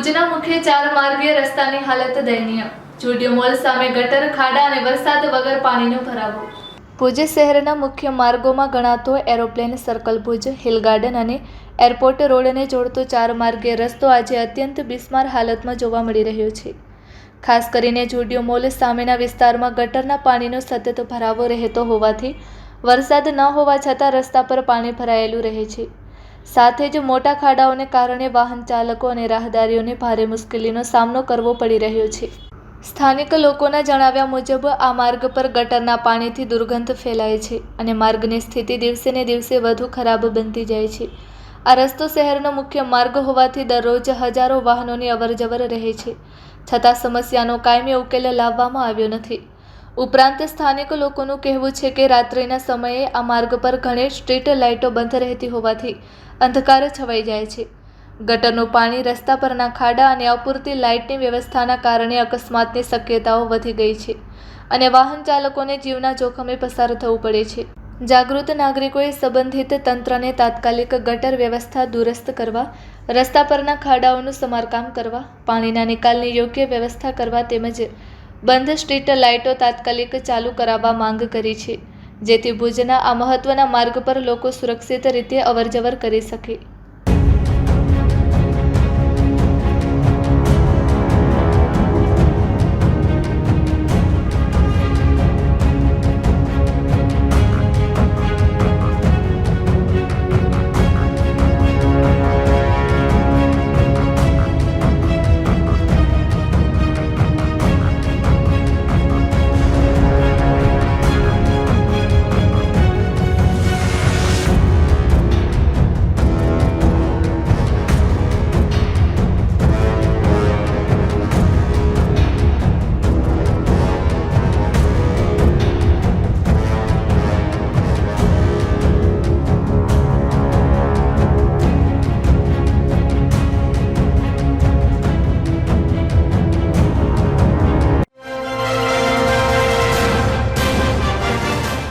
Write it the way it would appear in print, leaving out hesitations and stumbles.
ભુજના મુખ્ય ચાર માર્ગીય રસ્તાની હાલત દયનીય। જુડિયો મોલ સામે ગટર, ખાડા અને વરસાદ વગર પાણીનો ભરાવો। ભુજ શહેરના મુખ્ય માર્ગોમાં ગણાતો aeroplane circle Bhuj, hill garden અને એરપોર્ટ રોડને જોડતો ચાર માર્ગીય રસ્તો આજે અત્યંત બિસ્માર હાલતમાં જોવા મળી રહ્યો છે। ખાસ કરીને જુડિયો મોલ સામેના વિસ્તારમાં ગટરના પાણીનો સતત ભરાવો રહેતો હોવાથી વરસાદ ન હોવા છતાં રસ્તા પર પાણી ભરાયેલું રહે છે। સાથે જ મોટા ખાડાઓને કારણે વાહન ચાલકો અને રાહદારીઓને ભારે મુશ્કેલીનો સામનો કરવો પડી રહ્યો છે। સ્થાનિક લોકોના જણાવ્યા મુજબ આ માર્ગ પર ગટરના પાણીથી દુર્ગંધ ફેલાય છે અને માર્ગની સ્થિતિ દિવસે ને દિવસે વધુ ખરાબ બનતી જાય છે। આ રસ્તો શહેરનો મુખ્ય માર્ગ હોવાથી દરરોજ હજારો વાહનોની અવરજવર રહે છે, છતાં સમસ્યાનો કાયમી ઉકેલ લાવવામાં આવ્યો નથી। ઉપરાંત સ્થાનિક લોકોનું કહેવું છે કે રાત્રિના સમયે આ માર્ગ પર ઘણી સ્ટ્રીટ લાઇટો બંધ રહેતી હોવાથી અંધકાર છવાઈ જાય છે। ગટરનું પાણી, રસ્તા પરના ખાડા અને અપૂરતી લાઇટની વ્યવસ્થાના કારણે અકસ્માતની શક્યતાઓ વધી ગઈ છે અને વાહન ચાલકોને જીવના જોખમે પસાર થવું પડે છે। જાગૃત નાગરિકોએ સંબંધિત તંત્રને તાત્કાલિક ગટર વ્યવસ્થા દુરસ્ત કરવા, રસ્તા પરના ખાડાઓનું સમારકામ કરવા, પાણીના નિકાલની યોગ્ય વ્યવસ્થા કરવા તેમજ બંધ સ્ટ્રીટ લાઇટો તાત્કાલિક ચાલુ કરાવવા માંગ કરી છે, જેથી ભુજના આ મહત્વના માર્ગ પર લોકો સુરક્ષિત રીતે અવરજવર કરી શકે।